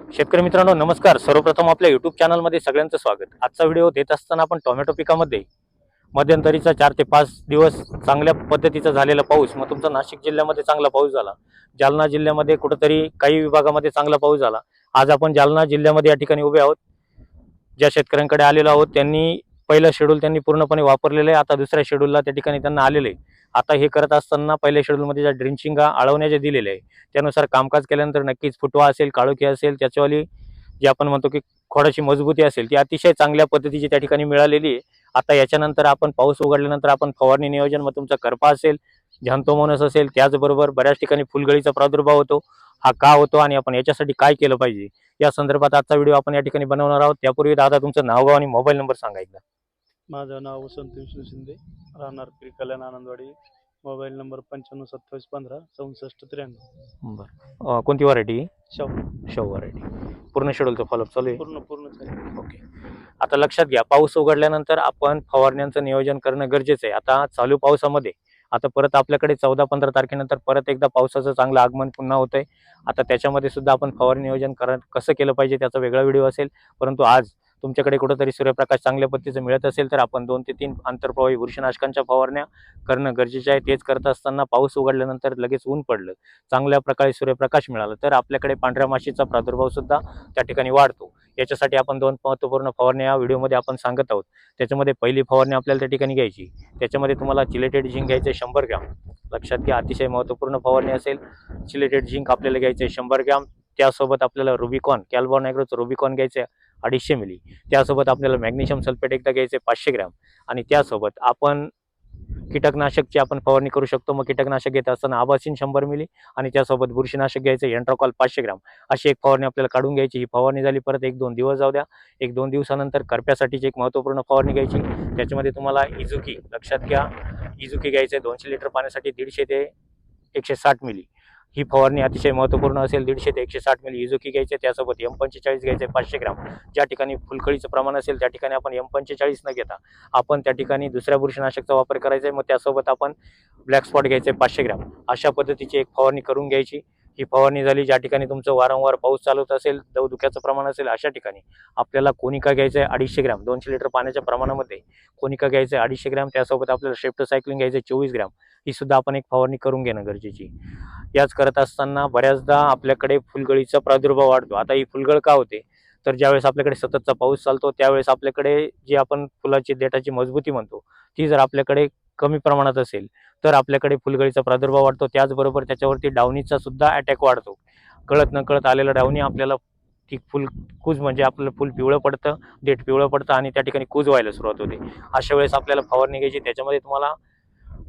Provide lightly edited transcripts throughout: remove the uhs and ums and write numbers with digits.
शेतकरी मित्रांनो नमस्कार. सर्वप्रथम आपल्या YouTube चॅनलमध्ये सगळ्यांचं स्वागत. आजचा व्हिडिओ देत असताना आपण टोमॅटो पिकामध्ये मध्यंतरीचा 4 ते 5 दिवस चांगल्या पद्धतीचा झालेला पाऊस, मग तुमचा नाशिक जिल्ह्यामध्ये चांगला पाऊस झाला, जालना जिल्ह्यामध्ये कुठेतरी काही विभागामध्ये चांगला पाऊस झाला. आज आपण जालना जिल्ह्यामध्ये या ठिकाणी उभे आहोत. ज्या शेतकऱ्यांकडे आलेलो आहोत त्यांनी पहिलं शेड्यूल त्यांनी पूर्णपणे वापरलेलं आहे. आता दुसऱ्या शेड्यूलला त्या ठिकाणी त्यांना आलेलं आहे. आता हे करत असताना पहिल्या शेड्यूलमध्ये ज्या ड्रिंचिंगा आळवण्या जे दिलेले आहे त्यानुसार कामकाज केल्यानंतर नक्कीच फुटवा असेल, काळोखी असेल, त्याच्यावाली जी आपण म्हणतो की खोडाची मजबूती असेल ती अतिशय चांगल्या पद्धतीची त्या ठिकाणी मिळालेली आहे. आता याच्यानंतर आपण पाऊस उघडल्यानंतर आपण फवारणी नियोजन, मग तुमचा करपा असेल, झॅन्थोमोनस असेल, त्याचबरोबर बऱ्याच ठिकाणी फुलगळीचा प्रादुर्भाव होतो, हा का होतो आणि आपण याच्यासाठी काय केलं पाहिजे या संदर्भात आजचा व्हिडिओ आपण या ठिकाणी बनवणार आहोत. त्यापूर्वी दादा तुमचं नाव, गाव आणि मोबाईल नंबर सांगा एकदा. माझं नाव वसंत विष्णू शिंदे, राहणार कल्याण आनंदवाडी. Mobile number 952715 6693. बरं, कोणती व्हरायटी? शाहू व्हरायटी. पूर्ण शेड्यूलचं फॉलोअप चालू आहे? पूर्ण झाले. ओके. आता लक्षात घ्या, पाऊस उघडल्यानंतर आपण फवारण्यांचं नियोजन करणं गरजेचं आहे. आता चालू पावसामध्ये आता परत आपल्याकडे 14-15 तारखेनंतर परत एकदा पावसाचं चांगलं आगमन पुन्हा होतंय. आता त्याच्यामध्ये सुद्धा आपण फवारणी नियोजन कसं केलं पाहिजे त्याचा वेगळा व्हिडिओ असेल. परंतु आज तुमच्याकडे कुठेतरी सूर्यप्रकाश चांगल्या पद्धतीचं मिळत असेल तर आपण 2 ते 3 आंतरप्रवाही बुरशीनाशकांच्या फवारण्या करणं गरजेचं आहे. तेच करत असताना पाऊस उघडल्यानंतर लगेच ऊन पडलं, चांगल्या प्रकारे सूर्यप्रकाश मिळाला तर आपल्याकडे पांढऱ्या माशीचा प्रादुर्भाव सुद्धा त्या ठिकाणी वाढतो. याच्यासाठी आपण 2 महत्त्वपूर्ण फवारण्या या व्हिडिओमध्ये आपण सांगत आहोत. त्याच्यामध्ये पहिली फवारणी आपल्याला त्या ठिकाणी घ्यायची, त्याच्यामध्ये तुम्हाला चिलेटेड झिंक घ्यायचं 100 ग्रॅम. लक्षात घ्या, अतिशय महत्त्वपूर्ण फवारणी असेल. चिलेटेड झिंक आपल्याला घ्यायचं 100 ग्रॅम. त्यासोबत आपल्याला रुबिकॉन, कॅल्बॉन ॲग्रोचं रुबिकॉन घ्यायचं 250 मिली. त्यासोबत आपल्याला मॅग्नेशियम सल्फेट एकदा घ्यायचे 500 ग्रॅम. आणि त्यासोबत आपण कीटकनाशकची आपण फवारणी करू शकतो. मग कीटकनाशक घेत असताना आबासिन 100 मिली आणि त्यासोबत बुरशीनाशक घ्यायचं एंट्रोकॉल 500 ग्रॅम. अशी एक फवारणी आपल्याला काढून घ्यायची. ही फवारणी झाली परत 1-2 दिवस जाऊ द्या. 1-2 दिवसानंतर करप्यासाठीची एक महत्त्वपूर्ण फवारणी घ्यायची. त्याच्यामध्ये तुम्हाला इझुकी, लक्षात घ्या, इझुकी घ्यायचं 200 लिटर पाण्यासाठी 150 ते 160 मिली. ही फवारणी अतिशय महत्त्वपूर्ण असेल. 150 ते 160 मिली इझुकी घ्यायचे. त्यासोबत M45 घ्यायचे 500 ग्रॅम. ज्या ठिकाणी फुलकळीचं प्रमाण असेल त्या ठिकाणी आपण M45 न घेता आपण त्या ठिकाणी दुसऱ्या बुरशीनाशकचा वापर करायचा आहे. मग त्यासोबत आपण ब्लॅक स्पॉट घ्यायचे 500 ग्रॅम. अशा पद्धतीची एक फवारणी करून घ्यायची. ही फवारणी झाली. ज्या ठिकाणी तुमचं वारंवार पाऊस चालवत असेल, दवधुक्याचं प्रमाण असेल, अशा ठिकाणी आपल्याला कोनिका घ्यायचं आहे 250 ग्रॅम. 200 लिटर पाण्याच्या प्रमाणामध्ये कोनिका घ्यायचं 250 ग्रॅम. त्यासोबत आपल्याला स्ट्रेप्टोसायक्लिन घ्यायचं 24 ग्रॅम. ही सुद्धा आपण एक फवारणी करून घेणं गरजेची. याच करत असताना बऱ्याचदा आपल्याकडे फुलगळीचा प्रादुर्भाव वाढतो. आता ही फुलगळ का होते तर ज्यावेळेस आपल्याकडे सततचा पाऊस चालतो त्यावेळेस आपल्याकडे जी आपण फुलाची देठाची मजबूती म्हणतो ती जर आपल्याकडे कमी प्रमाणात असेल तर आपल्याकडे फुलगळीचा प्रादुर्भाव वाढतो. त्याचबरोबर त्याच्यावरती डावणीचा सुद्धा अटॅक वाढतो. कळत न कळत आलेला डावणी आपल्याला ती कूज म्हणजे आपलं फुल पिवळं पडतं, देठ पिवळं पडतं आणि त्या ठिकाणी कूज व्हायला सुरुवात होते. अशा वेळेस आपल्याला फवारणी घ्यायची. त्याच्यामध्ये तुम्हाला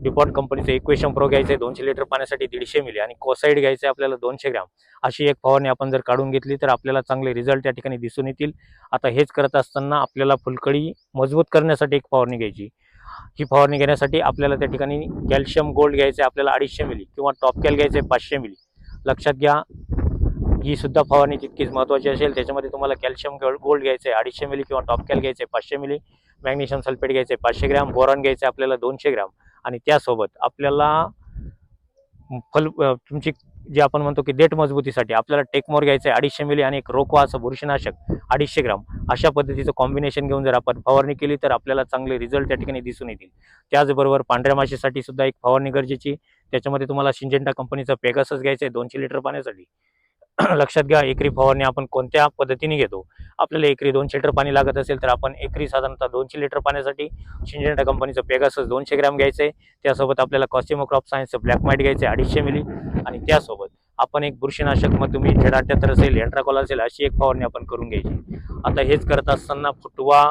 डिपॉट कंपनीचं इक्वेशन प्रो घ्यायचं 200 लिटर पाण्यासाठी 150 मिली आणि कोसाईड घ्यायचं आपल्याला 200 ग्रॅम. अशी एक फवारणी आपण जर काढून घेतली तर आपल्याला चांगले रिझल्ट त्या ठिकाणी दिसून येतील. आता हेच करत असताना आपल्याला फुलकळी मजबूत करण्यासाठी एक फवारणी घ्यायची. ही फवारणी घेण्यासाठी आपल्याला त्या ठिकाणी कॅल्शियम गोल्ड घ्यायचं आपल्याला 250 मिली किंवा टॉपकॅल घ्यायचं 500 मिली. लक्षात घ्या, ही सुद्धा फवारणी तितकीच महत्त्वाची असेल. त्याच्यामध्ये तुम्हाला कॅल्शियम गोल्ड घ्यायचं 250 मिली किंवा टॉपकॅल घ्यायचं 500 मिली. मॅग्नेशियम सल्फेट घ्यायचे 500 ग्रॅम. बोरॉन घ्यायचं आपल्याला 200 ग्रॅम. आणि त्यासोबत आपल्याला तुमची जी आपण म्हणतो की देठ मजबूतीसाठी आपल्याला टेकमोर घ्यायचं 250 मिली आणि एक रोकवा असं बुरशीनाशक 250 ग्रॅम. अशा पद्धतीचं कॉम्बिनेशन घेऊन जर आपण फवारणी केली तर आपल्याला चांगले रिझल्ट त्या ठिकाणी दिसून येतील. त्याचबरोबर पांढऱ्या माशीसाठी सुद्धा एक फवारणी गरजेची. त्याच्यामध्ये तुम्हाला सिंजेंटा कंपनीचं पेगासस घ्यायचं 200 लिटर पाण्यासाठी. लक्षात घ्या, एकरी फवारणी आपण कोणत्या पद्धतीने घेतो. आपल्याला एकरी 200 लिटर पाणी लागत असेल तर आपण एकरी साधारणतः 200 लिटर पाण्यासाठी सिंजेंटा कंपनीचं पेगासस 200 ग्रॅम घ्यायचं आहे. त्यासोबत आपल्याला कॉस्टिमो क्रॉप सायन्सचं ब्लॅक माइट घ्यायचं 250 मिली आणि त्यासोबत आपण एक बुरशीनाशक, मग तुम्ही Z78 असेल, एंट्राकॉल असेल, अशी एक फवारणी आपण करून घ्यायची. आता हेच करत असताना फुटवा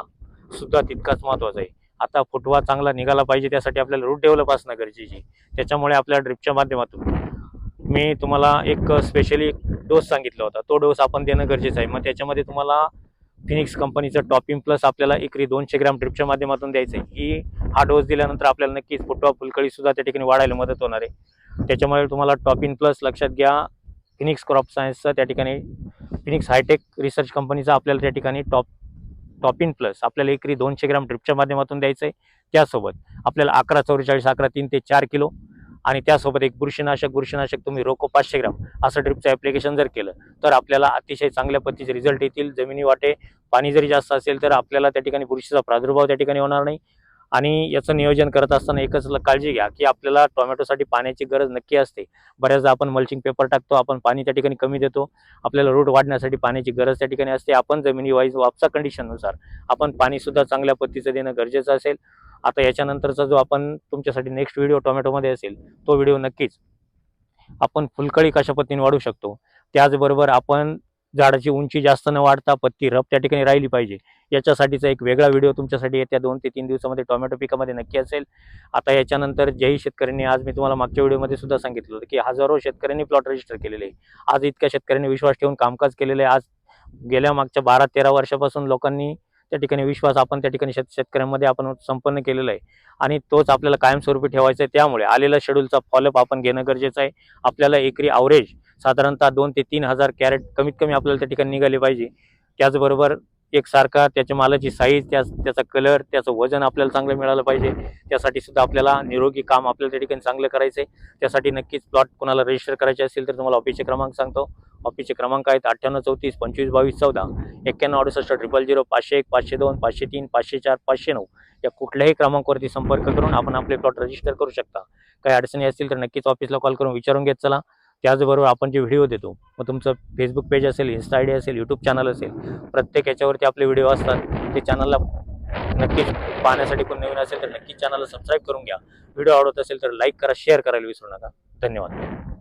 सुद्धा तितकाच महत्त्वाचा आहे. आता फुटवा चांगला निघाला पाहिजे त्यासाठी आपल्याला रूट डेव्हलप असणं गरजेची. त्याच्यामुळे आपल्या ड्रिपच्या माध्यमातून मी तुम्हाला एक स्पेशली डोस सांगितला होता, तो डोस आपण देणं गरजेचं आहे. मग त्याच्यामध्ये तुम्हाला फिनिक्स कंपनीचं टॉपिंग प्लस आपल्याला एकरी 200 ग्रॅम ड्रिपच्या माध्यमातून द्यायचं आहे. हा डोस दिल्यानंतर आपल्याला नक्कीच फुटवा, फुलकळी सुद्धा त्या ठिकाणी वाढायला मदत होणार आहे. त्याच्यामुळे तुम्हाला टॉपिंग प्लस, लक्षात घ्या, फिनिक्स क्रॉप सायन्सचं त्या ठिकाणी फिनिक्स हायटेक रिसर्च कंपनीचा आपल्याला त्या ठिकाणी टॉपिंग प्लस आपल्याला एकरी 200 ग्रॅम ड्रिपच्या माध्यमातून द्यायचं आहे. त्यासोबत आपल्याला 11-44-11 3 ते 4 किलो आणि त्यासोबत एक बुरशीनाशक तुम्ही रोको 500 ग्राम असं ड्रिपचं ॲप्लिकेशन जर केलं तर आपल्याला अतिशय चांगल्या पद्धतीचे रिझल्ट येतील. जमिनी वाटे पाणी जरी जास्त असेल तर आपल्याला त्या ठिकाणी बुरशीचा प्रादुर्भाव त्या ठिकाणी होणार नाही. आणि याचं नियोजन करत असताना एकच काळजी घ्या की आपल्याला टोमॅटोसाठी पाण्याची गरज नक्की असते. बऱ्याचदा आपण मल्चिंग पेपर टाकतो, आपण पाणी त्या ठिकाणी कमी देतो, आपल्याला रूट वाढण्यासाठी पाण्याची गरज त्या ठिकाणी असते. आपण जमिनी वाईज वापसा कंडिशननुसार आपण पाणीसुद्धा चांगल्या पद्धतीचं देणं गरजेचं असेल. आता याच्यानंतरचा जो आपण तुमच्यासाठी नेक्स्ट व्हिडिओ टोमॅटोमध्ये असेल तो व्हिडिओ नक्कीच आपण फुलकळी कशा पद्धतीने वाढू शकतो, त्याचबरोबर आपण झाडाची उंची जास्त न वाढता पत्ती रफ त्या ठिकाणी राहिली पाहिजे याच्यासाठीचा एक वेगळा व्हिडिओ तुमच्यासाठी येत्या 2 ते 3 दिवसामध्ये टोमॅटो पिकामध्ये नक्की असेल. आता याच्यानंतर ज्याही शेतकऱ्यांनी, आज मी तुम्हाला मागच्या व्हिडिओमध्ये सुद्धा सांगितलं होतं की हजारो शेतकऱ्यांनी प्लॉट रजिस्टर केलेले आहे. आज इतक्या शेतकऱ्यांनी विश्वास ठेवून कामकाज केलेलं आहे. आज गेल्या मागच्या 12-13 वर्षापासून लोकांनी त्या ठिकाणी विश्वास आपण त्या ठिकाणी शेतकऱ्यांमध्ये आपण संपन्न केलेला आहे आणि तोच आपल्याला कायमस्वरूपी ठेवायचा आहे. त्यामुळे आलेल्या शेड्यूलचा फॉलोअप आपण घेणं गरजेचं आहे. आपल्याला एकरी ॲव्हरेज साधारणतः 2 ते 3 हजार कॅरेट कमीत कमी आपल्याला त्या ठिकाणी निघाले पाहिजे. त्याचबरोबर एकसारखा त्याच्या मालाची साईज, त्याचा कलर, त्याचं वजन आपल्याला चांगलं मिळालं पाहिजे. त्यासाठी सुद्धा आपल्याला निरोगी काम आपल्याला त्या ठिकाणी चांगलं करायचं आहे. त्यासाठी नक्कीच प्लॉट कोणाला रजिस्टर करायचे असेल तर तुम्हाला ऑफिसचे क्रमांक सांगतो. ऑफिसचे क्रमांक आहेत 98 34 25 22 14, 91 68 000 501 502 503 504 509. या कुठल्याही क्रमांकावरती संपर्क करून आपण आपले प्लॉट रजिस्टर करू शकता. काही अडचणी असतील तर नक्कीच ऑफिसला कॉल करून विचारून घेत चला. त्याचबरोबर आपण जे व्हिडिओ देतो, मग तुमचं फेसबुक पेज असेल, इन्स्टा ID असेल, यूट्यूब चॅनल असेल, प्रत्येक याच्यावरती आपले व्हिडिओ असतात. ते चॅनलला नक्कीच पाहण्यासाठी कोण नवीन असेल तर नक्कीच चॅनलला सबस्क्राईब करून घ्या. व्हिडिओ आवडत असेल तर लाईक करा, शेअर करायला विसरू नका. धन्यवाद.